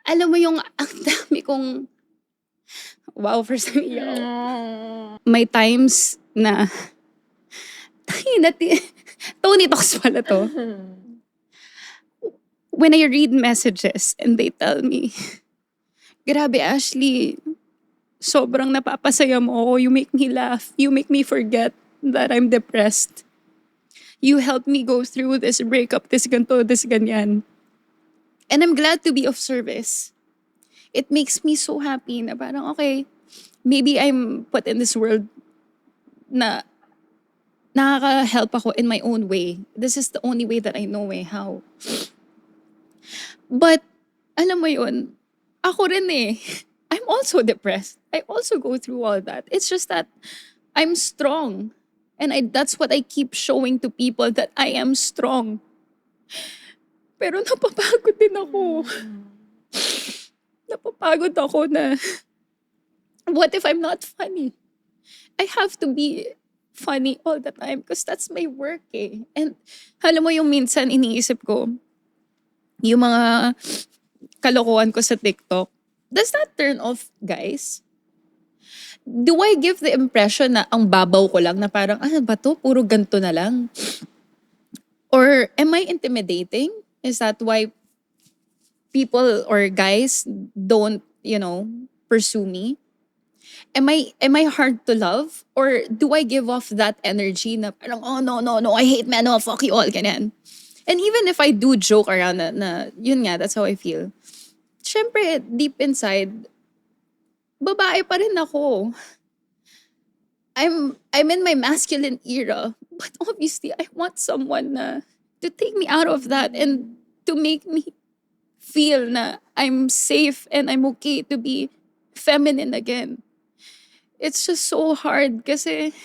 Speaker 2: alam mo yung, ang dami kong, wow, first time iyak. May times na, Tony Talks pala to. When I read messages and they tell me, grabe Ashley, sobrang napapasaya mo ako. You make me laugh. You make me forget that I'm depressed. You helped me go through this breakup, this ganto, this ganyan. And I'm glad to be of service. It makes me so happy na parang, okay, maybe I'm put in this world na nakaka-help ako in my own way. This is the only way that I know how. But, alam mo yun, ako rin eh. I'm also depressed. I also go through all that. It's just that I'm strong. And that's what I keep showing to people, that I am strong. Pero napapagod din ako. Napapagod ako na, what if I'm not funny? I have to be funny all the time because that's my work eh. And alam mo yung minsan iniisip ko, yung mga kalokohan ko sa TikTok, does that turn off guys? Do I give the impression na ang babaw ko lang na parang, ano ba to? Puro ganto na lang. Or am I intimidating? Is that why people or guys don't, pursue me? Am I hard to love? Or do I give off that energy na parang, oh no, I hate men, oh fuck you all, ganyan. And even if I do joke around na yun nga, that's how I feel. Syempre, deep inside, babae pa rin ako. I'm in my masculine era, but obviously I want someone to take me out of that and to make me feel na I'm safe and I'm okay to be feminine again. It's just so hard kasi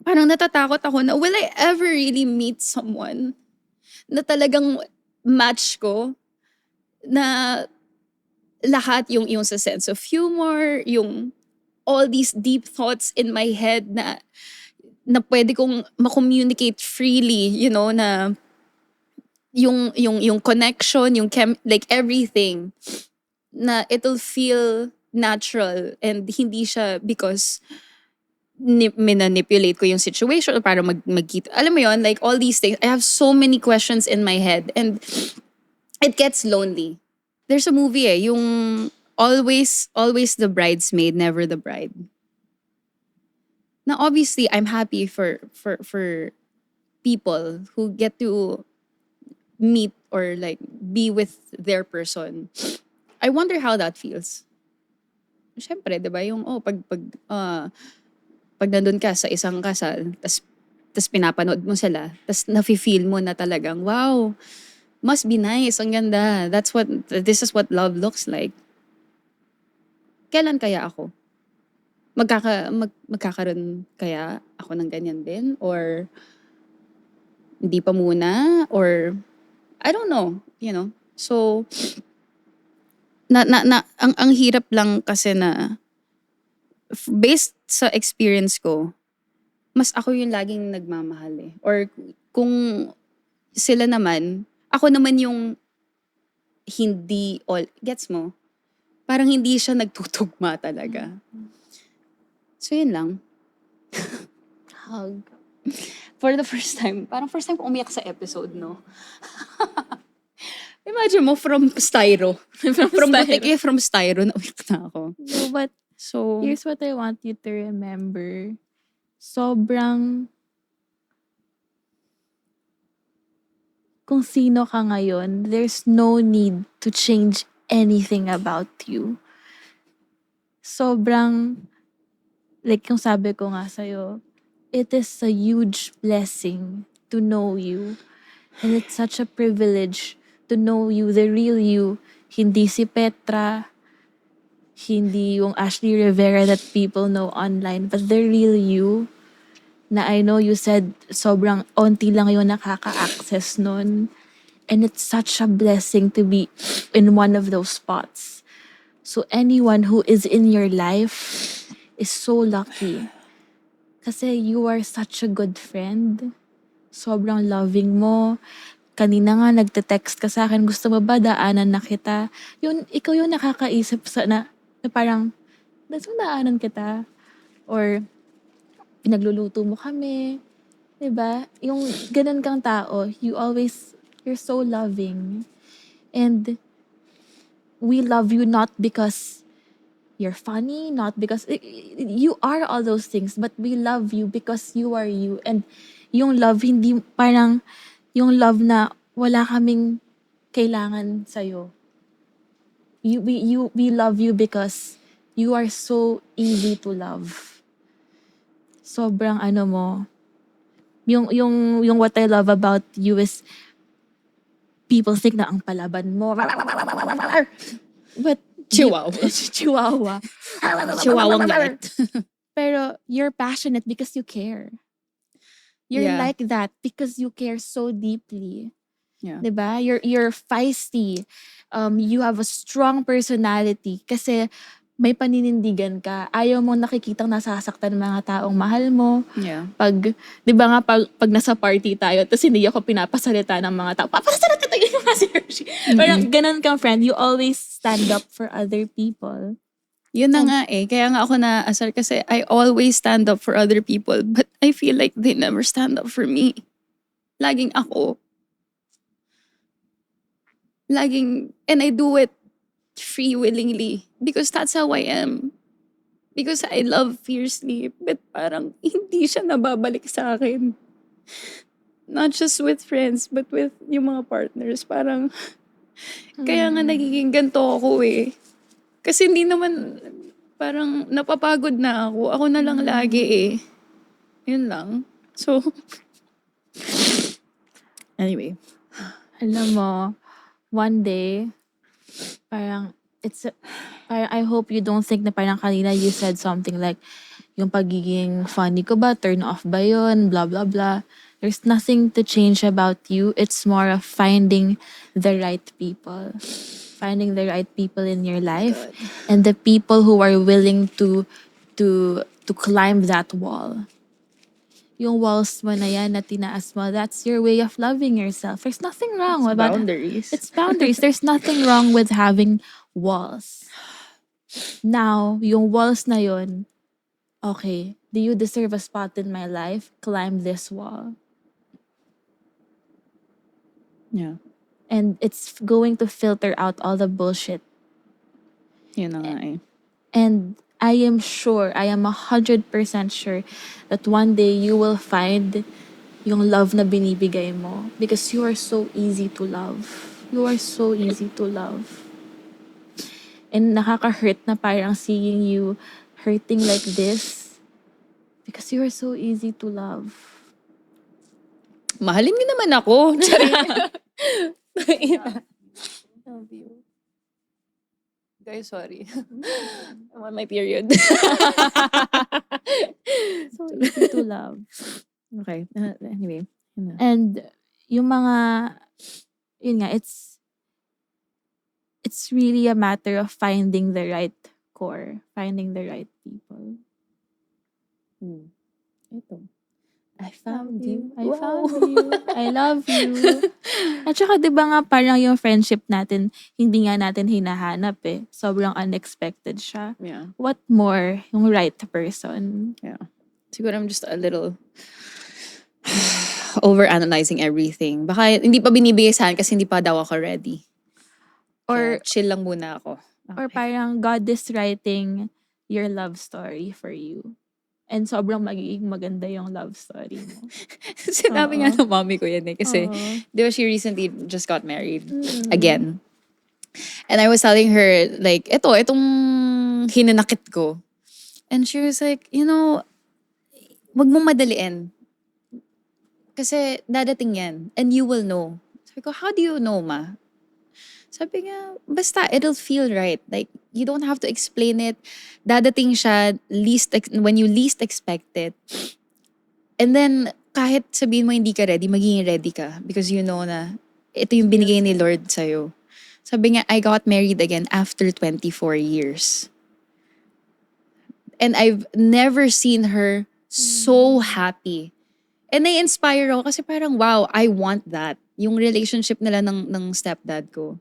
Speaker 2: parang natatakot ako na will I ever really meet someone na talagang match ko na lahat yung sa sense of humor, yung all these deep thoughts in my head na pwede kong ma-communicate freely, na yung connection, yung like everything na it'll feel natural and hindi siya because minanipulate ko yung situation para magkita. Alam mo yon, like all these things. I have so many questions in my head and it gets lonely. There's a movie yung always the bridesmaid, never the bride. Now obviously I'm happy for people who get to meet or like be with their person. I wonder how that feels. Syempre, 'di ba, yung pag nandun ka sa isang kasal, tas pinapanood mo sila, tas nafe-feel mo na talagang, wow, must be nice, ang ganda. This is what love looks like. Kailan kaya ako? Magkakaroon kaya ako ng ganyan din? Or hindi pa muna? Or I don't know, So, ang hirap lang kasi na based sa experience ko, mas ako yung laging nagmamahal eh. Or kung sila naman, ako naman yung hindi all, gets mo? Parang hindi siya nagtutugma talaga. So yun lang. Hug. For the first time, parang first time ko umiyak sa episode, no? Imagine mo, from styro. From butike, from styro, nauyak na ako.
Speaker 1: No, but
Speaker 2: So,
Speaker 1: here's what I want you to remember. Sobrang kung sino ka ngayon, there's no need to change anything about you. Sobrang, like yung sabi ko nga sa'yo, it is a huge blessing to know you. And it's such a privilege to know you, the real you. Hindi si Petra, hindi yung Ashley Rivera that people know online, but the real you. Na I know you said sobrang onti lang yung nakaka-access nun. And it's such a blessing to be in one of those spots. So anyone who is in your life is so lucky. Kasi you are such a good friend. Sobrang loving mo. Kanina nga nagte-text ka sa akin, gusto mo ba daanan na kita? Ikaw yung nakakaisip na parang, gusto mo daanan kita? Or pinagluluto mo kami. Diba? Yung ganun kang tao, you're so loving. And we love you not because you're funny, not because you are all those things, but we love you because you are you. And yung love, hindi parang yung love na wala kaming kailangan sa'yo. We love you because you are so easy to love. Sobrang mo, yung what I love about you is people think na ang palaban mo. But
Speaker 2: Chihuahua.
Speaker 1: Chihuahua.
Speaker 2: Chihuahuang light.
Speaker 1: Pero you're passionate because you care. You're
Speaker 2: Yeah.
Speaker 1: like that because you care so deeply.
Speaker 2: Yeah.
Speaker 1: Diba? You're feisty. You have a strong personality kasi may paninindigan ka. Ayaw mo nakikitang nasasaktan ng mga taong mahal mo.
Speaker 2: Yeah.
Speaker 1: Pag, di ba nga, pag nasa party tayo, tapos hindi ako pinapasalita ng mga tao, papasalita tayo yung mga si Hershey. Parang ganun kang friend, you always stand up for other people.
Speaker 2: Yun na nga eh. Kaya nga ako naasar kasi I always stand up for other people but I feel like they never stand up for me. Laging ako. And I do it free willingly because that's how I am. Because I love fiercely but parang hindi siya nababalik sa akin. Not just with friends but with yung mga partners. Parang kaya nga nagiging ganito ako eh. Kasi hindi naman, parang napapagod na ako. Ako na lang lagi eh. Yun lang. So, anyway.
Speaker 1: Alam mo, one day, parang I hope you don't think na parang kanina you said something like, yung pagiging funny ko ba, turn off ba yun, blah, blah, blah. There's nothing to change about you. It's more of finding the right people. Finding the right people in your life. And the people who are willing to climb that wall. Yung walls mo na yan na tinaas mo, that's your way of loving yourself. There's nothing wrong with that.
Speaker 2: Boundaries.
Speaker 1: It's boundaries. There's nothing wrong with having walls. Now, yung walls na yun, okay, do you deserve a spot in my life? Climb this wall.
Speaker 2: Yeah.
Speaker 1: And it's going to filter out all the bullshit.
Speaker 2: Yun na nga eh.
Speaker 1: And I am 100% sure that one day you will find yung love na binibigay mo because you are so easy to love. You are so easy to love. And nakaka-hurt na parang seeing you hurting like this because you are so easy to love.
Speaker 2: Mahalin niyo naman ako. Love you. Guys, sorry. I'm on my period.
Speaker 1: So easy to love.
Speaker 2: Okay. Anyway. Yun na.
Speaker 1: And yung mga, yun nga, it's really a matter of finding the right core, finding the right people.
Speaker 2: Ito. I found you.
Speaker 1: I
Speaker 2: Wow.
Speaker 1: found you. I love you. At saka, di ba nga, parang yung friendship natin, hindi nga natin hinahanap eh. Sobrang unexpected siya.
Speaker 2: Yeah.
Speaker 1: What more? Yung right person.
Speaker 2: Siguro I'm just a little overanalyzing everything. Baka hindi pa binibigay sa akin kasi hindi pa daw ako ready.
Speaker 1: Or,
Speaker 2: Kaya chill lang muna ako.
Speaker 1: or parang God is writing your love story for you. And sobrang magiging maganda yung love story mo.
Speaker 2: Sinabi nga ng mommy ko yan eh. Kasi,
Speaker 1: Oo.
Speaker 2: di ba she recently just got married
Speaker 1: Mm.
Speaker 2: again. And I was telling her, like, itong hinanakit ko. And she was like, wag mong madaliin. Kasi dadating yan. And you will know. Sabi ko, how do you know, ma? Sabi nga, basta, it'll feel right. Like, you don't have to explain it. Dadating siya when you least expect it. And then, kahit sabihin mo hindi ka ready, magiging ready ka. Because you know na, ito yung binigay ni Lord sa'yo. Sabi nga, I got married again after 24 years. And I've never seen her so happy. And na-inspire ako kasi parang, wow, I want that. Yung relationship nila ng stepdad ko.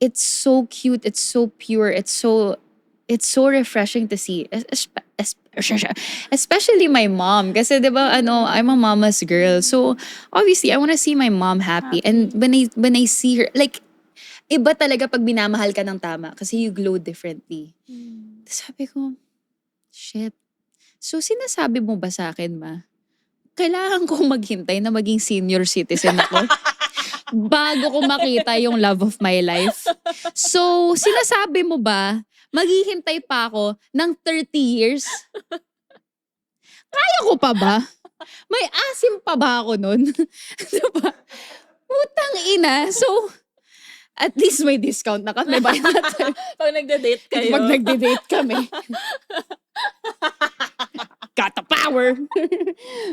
Speaker 2: It's so cute. It's so pure. It's so refreshing to see. Especially my mom. Kasi diba, I'm a mama's girl. So, obviously, I want to see my mom happy. And when I see her, like, iba talaga pag binamahal ka ng tama. Kasi you glow differently. Sabi ko, shit. So, sinasabi mo ba sa akin, ma? Kailangan ko maghintay na maging senior citizen ako bago ko makita yung love of my life. So, sinasabi mo ba, maghihintay pa ako ng 30 years? Kaya ko pa ba? May asim pa ba ako nun? Diba? Putang ina. So, at least may discount na kami.
Speaker 1: Pag nagde-date kayo.
Speaker 2: Pag nagde-date kami. Got the power.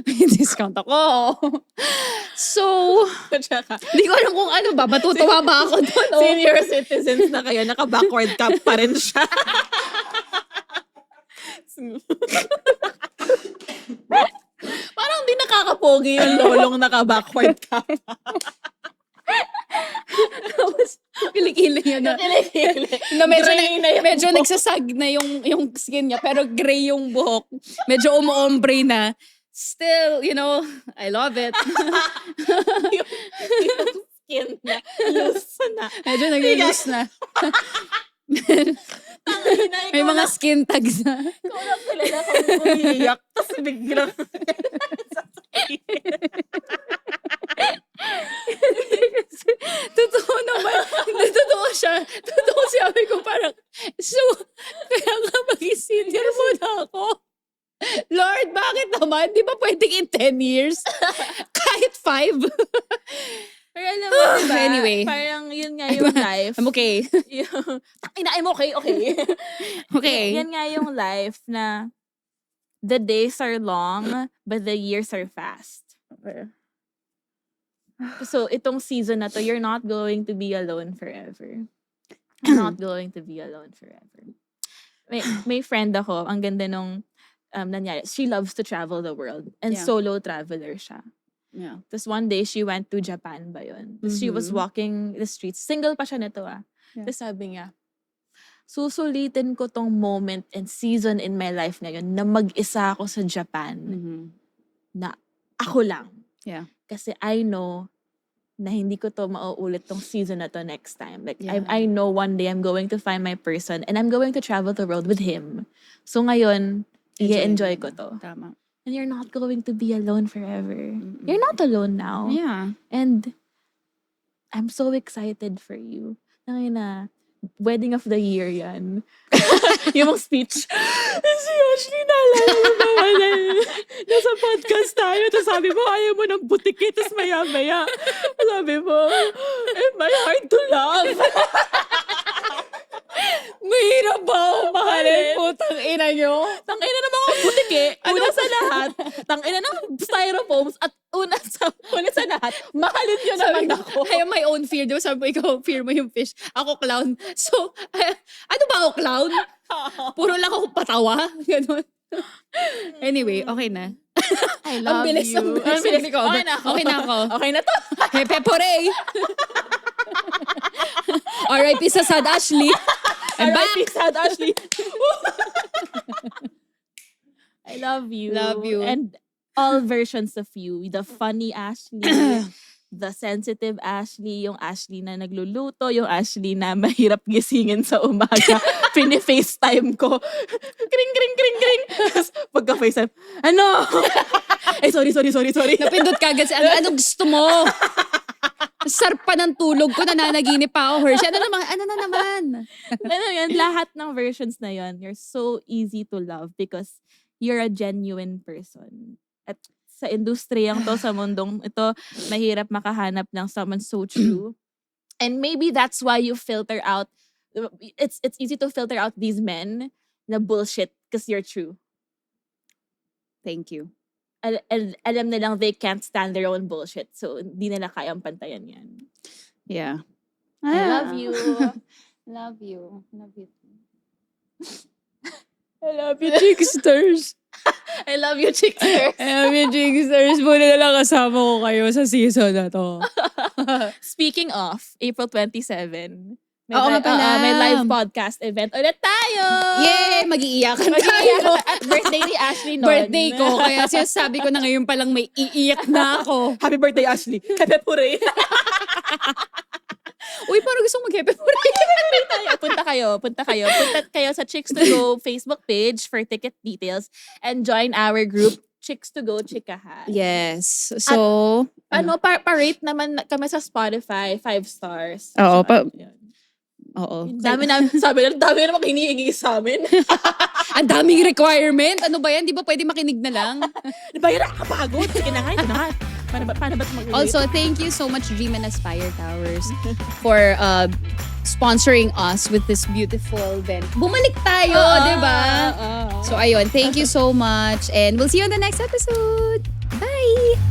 Speaker 2: May discount ako. So,
Speaker 1: Tsaka,
Speaker 2: hindi ko alam kung ano ba. Matutuwa ba ako doon?
Speaker 1: senior citizens na kayo, naka-backward cap pa rin siya. Parang di nakakapogi yung lolong naka-backward ka.
Speaker 2: Tapos, kilikili yun na. Na medyo nagsasag na yung skin niya, pero gray yung buhok. Medyo umu-ombre na. Still, I love it.
Speaker 1: yung skin niya, loose na.
Speaker 2: Medyo nag-loose na. May mga skin tags na.
Speaker 1: Ikaw lang kilala kung umiiyak, tapos biglang
Speaker 2: Totoo naman. Totoo siya. Totoo sabi ko parang, kaya nga mag-senior mo na ako. Lord, bakit naman? Di ba pwedeng in 10 years? Kahit 5?
Speaker 1: Pero alam mo, diba?
Speaker 2: Anyway.
Speaker 1: Parang yun nga yung life.
Speaker 2: I'm okay.
Speaker 1: I'm okay.
Speaker 2: Okay.
Speaker 1: Yan nga yung life na the days are long, but the years are fast.
Speaker 2: Okay.
Speaker 1: So, itong season na to, you're not going to be alone forever. You're not going to be alone forever. May friend ako, ang ganda nung nangyari. She loves to travel the world. And
Speaker 2: Yeah.
Speaker 1: solo traveler siya.
Speaker 2: Yeah.
Speaker 1: Tapos one day, she went to Japan ba yun? Tapos she was walking the streets. Single pa siya nito
Speaker 2: Yeah.
Speaker 1: Tapos sabi niya, susulitin ko tong moment and season in my life ngayon na mag-isa ako sa Japan. Na ako lang.
Speaker 2: Yeah.
Speaker 1: Kasi I know na hindi ko to mauulit tong season na to next time. Like,
Speaker 2: Yeah.
Speaker 1: I know one day I'm going to find my person and I'm going to travel the world with him. So ngayon, i-enjoy ko to.
Speaker 2: Tama.
Speaker 1: And you're not going to be alone forever. You're not alone now.
Speaker 2: Yeah.
Speaker 1: And I'm so excited for you. Na wedding of the year yan. Yung speech. Si Ashley, naalala mo naman. Nasa podcast tayo. Tapos sabi mo, ayaw mo ng butiki. Tapos maya-maya. Sabi mo, my hard to love.
Speaker 2: Mahirap ba mahalin po? Tangina nyo?
Speaker 1: Tangina ng mga butiki. Una sa lahat. Tangina ng styrofoams. At una sa lahat, mahalin nyo naman ako.
Speaker 2: I have my own fear. Diba sabi mo, ikaw fear mo yung fish. Ako clown. So, ano ba ako clown? Puro lang ako patawa. Ganon. Anyway, okay na.
Speaker 1: I love
Speaker 2: Ang bilis
Speaker 1: you.
Speaker 2: ng
Speaker 1: Ang bilis.
Speaker 2: ko.
Speaker 1: Okay na ako.
Speaker 2: Okay na ako.
Speaker 1: Okay na to.
Speaker 2: Hepe Porey. R.I.P. sa Sad Ashley. I'm back.
Speaker 1: R.I.P. Sad Ashley. I love you.
Speaker 2: Love you.
Speaker 1: And all versions of you. The funny Ashley, the sensitive Ashley, yung Ashley na nagluluto, yung Ashley na mahirap gisingin sa umaga. Pini-FaceTime ko. Kring, kring, kring, kring. Tapos pagka-FaceTime, ano? Sorry.
Speaker 2: Napindot ka agad. Anong gusto mo? Sarap pa ng tulog ko, nananaginip pa ako, Hershey. Ano na naman?
Speaker 1: Ano yan, lahat ng versions na yon, you're so easy to love because you're a genuine person. At sa industriyang to, sa mundong ito, mahirap makahanap ng someone so true. And maybe that's why you filter out, it's easy to filter out these men na bullshit because you're true.
Speaker 2: Thank you.
Speaker 1: Alam nilang they can't stand their own bullshit. So, hindi nila kayang pantayan yan.
Speaker 2: Yeah.
Speaker 1: I love you.
Speaker 2: Love you. Love you.
Speaker 1: I love you,
Speaker 2: Chicksters.
Speaker 1: I love you, Chicksters.
Speaker 2: I love you, Chicksters. Muna na lang kasama ko kayo sa season na to.
Speaker 1: Speaking of, April 27,
Speaker 2: Oo nga pala.
Speaker 1: may live podcast event ulit tayo!
Speaker 2: Yay! Mag-iiyakan
Speaker 1: Mag-iiyak
Speaker 2: tayo.
Speaker 1: at birthday ni Ashley noon.
Speaker 2: Birthday ko. Kaya sinasabi ko na ngayon palang may iiyak na ako.
Speaker 1: Happy birthday, Ashley. Happy puri.
Speaker 2: Uy, parang gusto mag-happy birthday.
Speaker 1: Punta kayo sa Chicks to Go Facebook page for ticket details and join our group Chicks to Go Chikahan.
Speaker 2: Yes. So,
Speaker 1: Pa-rate naman kami sa Spotify, 5 stars.
Speaker 2: Oo,
Speaker 1: So, yun.
Speaker 2: oo.
Speaker 1: Dami naman hinihingi sa amin.
Speaker 2: Ang daming requirement. Ano ba yan? Di ba pwede makinig na lang?
Speaker 1: Diba yun, nakakapagod. Sige na nga. Paano ba mag-rate?
Speaker 2: Also, thank you so much, Dream and Aspire Towers, for sponsoring us with this beautiful event. Bumalik tayo, di ba? So, ayun. Thank you so much. And we'll see you on the next episode. Bye!